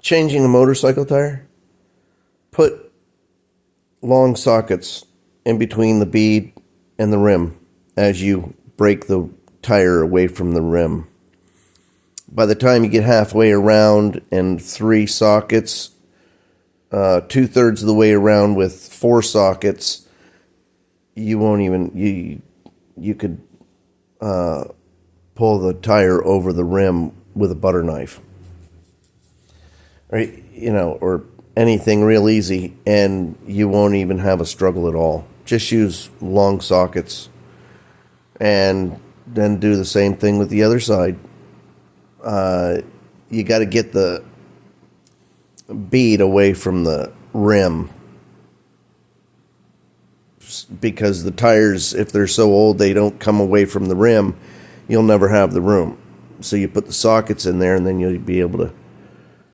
changing a motorcycle tire, put long sockets in between the bead and the rim as you break the tire away from the rim. By the time you get halfway around and 3 sockets, 2/3 of the way around with 4 sockets, you won't even, you could pull the tire over the rim with a butter knife. Right, or anything real easy, and you won't even have a struggle at all. Just use long sockets and then do the same thing with the other side. You got to get the bead away from the rim, because the tires, if they're so old they don't come away from the rim, you'll never have the room. So you put the sockets in there, and then you'll be able to